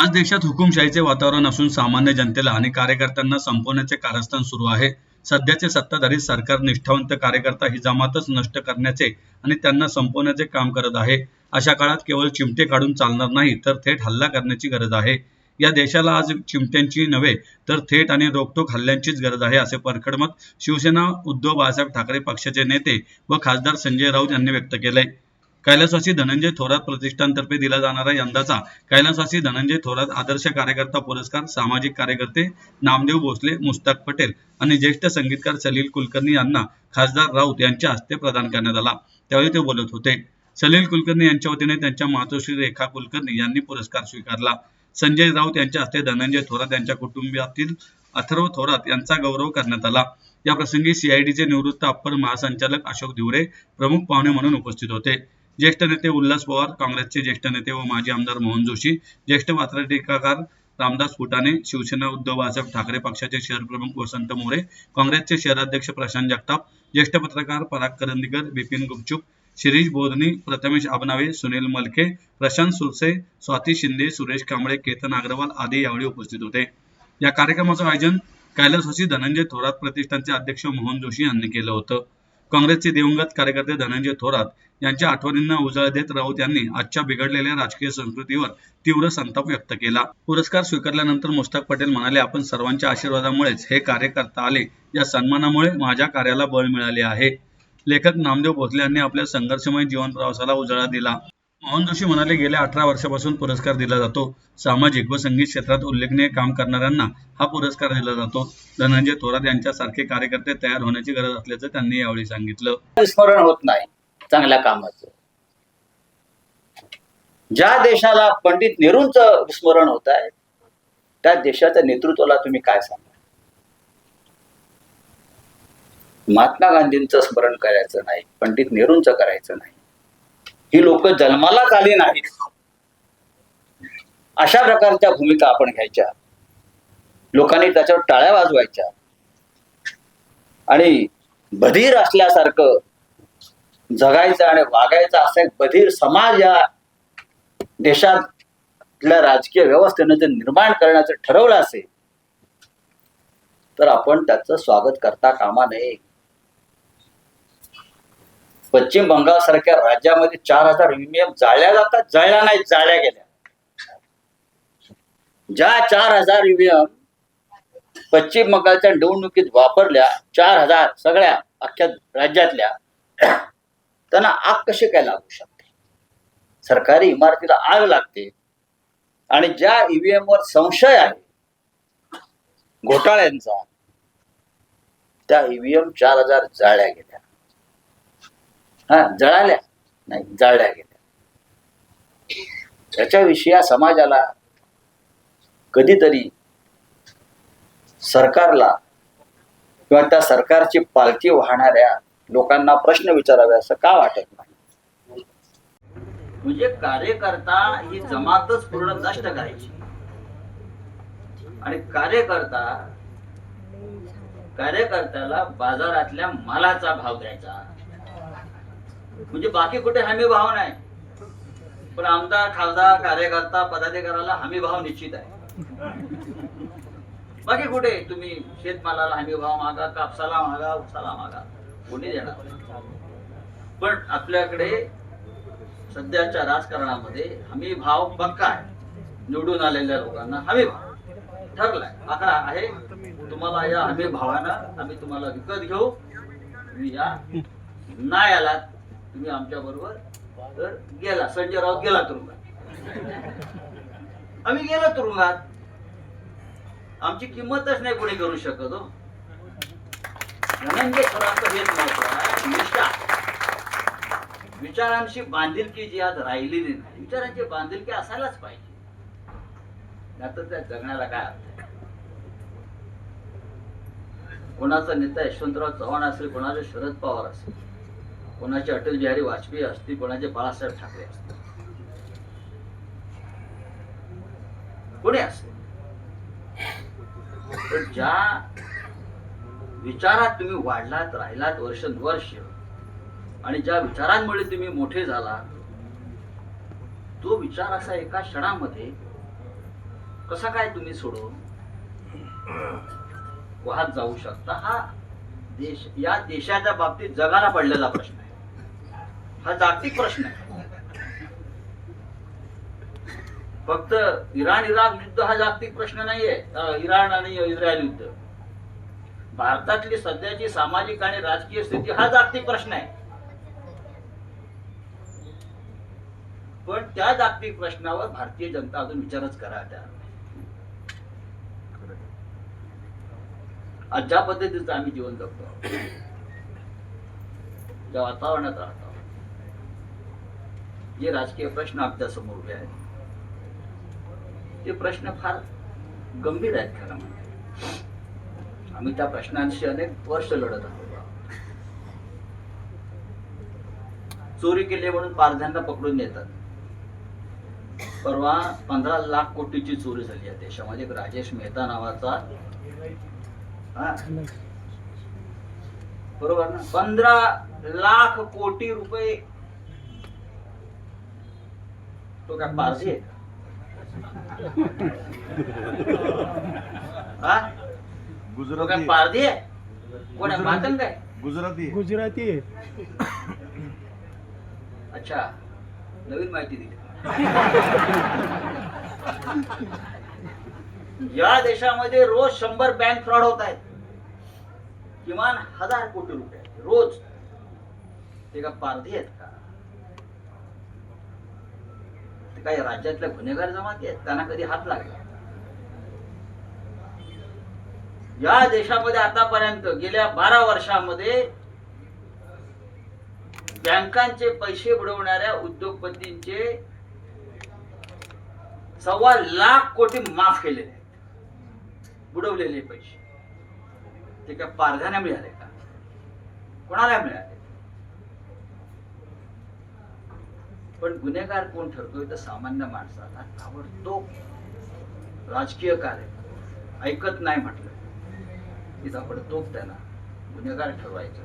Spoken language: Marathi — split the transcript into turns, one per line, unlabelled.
आज देशात हुकुमशाहीचे वातावरण असून सामान्य जनतेला आणि कार्यकर्त्यांना संपवण्याचे कारस्थान सुरू आहे. सध्याचे सत्ताधारी सरकार निष्ठावंत कार्यकर्ता ही जमातच नष्ट करण्याचे आणि त्यांना संपवण्याचे काम करत आहे. अशा काळात केवळ चिमटे काढून चालणार नाही, तर थेट हल्ला करण्याची गरज आहे. या देशाला आज चिमट्यांची नव्हे तर थेट आणि रोखठोक हल्ल्यांचीच गरज आहे, असे परखड मत शिवसेना उद्धव बाळासाहेब ठाकरे पक्षाचे नेते व खासदार संजय राऊत यांनी व्यक्त केलंय. कैलासवासी धनंजय थोरात प्रतिष्ठानतर्फे दिला जाणारा यंदाचा कैलासवासी धनंजय थोरात आदर्श कार्यकर्ता पुरस्कार सामाजिक कार्यकर्ते नामदेव भोसले, मुस्ताक पटेल आणि ज्येष्ठ संगीतकार सलील कुलकर्णी यांना खासदार राऊत यांच्या हस्ते प्रदान करण्यात आला. त्यावेळी ते बोलत होते. सलील कुलकर्णी यांच्या वतीने त्यांच्या मातोश्री रेखा कुलकर्णी यांनी पुरस्कार स्वीकारला. संजय राऊत यांच्या हस्ते धनंजय थोरात यांच्या कुटुंबातील अथर्व थोरात यांचा गौरव करण्यात आला. या प्रसंगी सीआयडीचे निवृत्त अप्पर महासंचालक अशोक धिवरे प्रमुख पाहुणे म्हणून उपस्थित होते. ज्येष्ठ नेते उल्हास पवार, काँग्रेसचे ज्येष्ठ नेते व माजी आमदार मोहन जोशी, ज्येष्ठ पत्रकारिता रामदास फुटाणे, शिवसेना उद्धव बाळासाहेब ठाकरे पक्षाचे शहर प्रमुख वसंत मोरे, काँग्रेसचे शहराध्यक्ष प्रशांत जगताप, ज्येष्ठ पत्रकार पराग करंदीकर, बिपिन गुपचुक, शिरीष बोधनी, प्रथमेश आबनावे, सुनील मलखे, प्रशांत सुरसे, स्वाती शिंदे, सुरेश कांबळे, केतन अग्रवाल आदी यावेळी उपस्थित होते. या कार्यक्रमाचं आयोजन कैलासवासी धनंजय थोरात प्रतिष्ठानचे अध्यक्ष मोहन जोशी यांनी केलं होतं. काँग्रेसचे दिवंगत कार्यकर्ते धनंजय थोरात यांच्या आठवणींना उजाळा देत राऊत यांनी आजच्या बिघडलेल्या राजकीय संस्कृतीवर तीव्र संताप व्यक्त केला. पुरस्कार स्वीकारल्यानंतर मुस्ताक पटेल म्हणाले, आपण सर्वांच्या आशीर्वादामुळेच हे कार्य करता आले. या सन्मानामुळे माझ्या कार्याला बळ मिळाले आहे. लेखक नामदेव भोसले यांनी आपल्या संघर्षमय जीवन प्रवासाला उजाळा दिला. मोहन जोशी म्हणाले, गेल्या 18 वर्षापासून पुरस्कार दिला जातो. सामाजिक व संगीत क्षेत्रात उल्लेखनीय काम करणाऱ्यांना हा पुरस्कार दिला जातो. धनंजय थोरात यांच्यासारखे कार्यकर्ते तयार होण्याची गरज असल्याचं त्यांनी यावेळी सांगितलं.
स्मरण होत नाही चांगल्या कामाचं. ज्या देशाला पंडित नेहरूंचं स्मरण होत आहे, त्या देशाच्या नेतृत्वाला तुम्ही काय सांगा? महात्मा गांधींचं स्मरण करायचं नाही, पंडित नेहरूंचं करायचं नाही. ही लोक जन्मालाच आली नाहीत. अशा प्रकारच्या भूमिका आपण घ्यायच्या, लोकांनी त्याच्यावर टाळ्या वाजवायच्या आणि बधीर असल्यासारखं जगायचं आणि वागायचं असं एक बधीर समाज या देशातल्या राजकीय व्यवस्थेनं जर निर्माण करण्याचं ठरवलं असेल, तर आपण त्याचं स्वागत करता कामा नये. पश्चिम बंगाल सारख्या राज्यामध्ये 4000 ईव्हीएम जाळल्या जातात. जाळल्या नाही, जाळल्या गेल्या. ज्या 4000 ईव्हीएम पश्चिम बंगालच्या निवडणुकीत वापरल्या, 4000 सगळ्या अख्ख्या राज्यातल्या, त्यांना आग कशी काय लागू शकते? सरकारी इमारतीला आग लागते. आणि ज्या ईव्हीएम वर संशय आहे घोटाळ्यांचा, त्या ईव्हीएम 4000 जाळल्या गेल्या. जळाल्या नाही, जाळल्या गेल्या. याच्याविषयी या समाजाला कधीतरी सरकारला किंवा त्या सरकारची पालखी वाहणाऱ्या लोकांना प्रश्न विचारावे असं का वाटत नाही? म्हणजे कार्यकर्ता ही जमातच पूर्ण नष्ट करायची आणि कार्यकर्त्याला बाजारातल्या मालाचा भाव द्यायचा. म्हणजे बाकी कुठे हमी भाव नाही, पण आमदार, खासदार, कार्यकर्ता, पदाधिकाऱ्याला हमी भाव निश्चित आहे. बाकी कुठे तुम्ही शेतमालाला हमी भाव मागा, कापसाला मागा, उसाला मागा, कोणी देणार? पण आपल्याकडे सध्याच्या राजकारणामध्ये हमी भाव पक्का आहे. निवडून आलेल्या लोकांना हमी भाव ठरलाय, आकडा आहे. तुम्हाला या हमी भावानं आम्ही तुम्हाला विकत घेऊ. तुम्ही या, नाही आलात तुम्ही आमच्या बरोबर तर गेला. संजय राऊत गेला तुरुंगात, आम्ही गेलो तुरुंगात. आमची किंमतच नाही कोणी करू शकत. हो, धनंजय थोरात हेच महत्व आहे. निष्ठा, विचारांशी बांधिलकी जी आज राहिलेली नाही. विचारांची बांधिलकी असायलाच पाहिजे, नाहीतर त्या जगण्याला काय अर्थ आहे? कोणाचा नेता यशवंतराव चव्हाण असेल, कोणाचे शरद पवार असेल, कोणाचे अटल बिहारी वाजपेयी असतील, कोणाचे बाळासाहेब ठाकरे असतील, कोणी असेल, तर ज्या विचारात तुम्ही वाढलात, राहिलात वर्षानुवर्ष आणि ज्या विचारांमुळे तुम्ही मोठे झाला, तो विचार असा एका क्षणामध्ये कसा काय तुम्ही सोडून वाहत जाऊ शकता? हा देश, या देशाच्या बाबतीत जगाला पडलेला प्रश्न आहे, हा जागतिक प्रश्न आहे. फक्त इराण इराक युद्ध हा जागतिक प्रश्न नाहीये. इराण आणि इस्रायल युद्ध, भारतातली सध्याची सामाजिक आणि राजकीय स्थिती हा जागतिक प्रश्न आहे. पण त्या जागतिक प्रश्नावर भारतीय जनता अजून विचारच करा. त्या आज ज्या पद्धतीचं आम्ही जीवन जगतो, ज्या वातावरणात राहतो, जे राजकीय प्रश्न आमच्या समोर उभे आहेत, ते प्रश्न फार गंभीर आहेत. खरं म्हणजे आम्ही त्या प्रश्नांशी अनेक वर्ष लढत आहोत. चोरी केली म्हणून पारध्यांना पकडून नेतात. परवा 15 लाख कोटीची चोरी झाली या देशामध्ये. एक राजेश मेहता नावाचा, बरोबर ना, 15 लाख कोटी रुपये. तो काय पारधी आहे? तो काय पारधी आहे? कोण आहे? मातंग काय?
गुजराती.
अच्छा, नवीन माहिती दिली. या देशामध्ये रोज 100 बँक फ्रॉड होत आहेत, किमान 1000 कोटी रुपये रोज. ते का पारधी आहेत का? ते काही राज्यातल्या गुन्हेगार जमाती आहेत? त्यांना कधी हात लागला? या देशामध्ये आतापर्यंत गेल्या 12 वर्षामध्ये बँकांचे पैसे बुडवणाऱ्या उद्योगपतींचे 1.25 लाख कोटी माफ केलेले आहेत. बुडवलेले पैसे ते काय पारध्याने मिळाले का? कोणाला मिळाले? पण गुन्हेगार कोण ठरतोय? तर सामान्य माणसाला ताबडतोब राजकीय कार्य ऐकत नाही म्हटलं की ताबडतोब त्यांना गुन्हेगार ठरवायचं.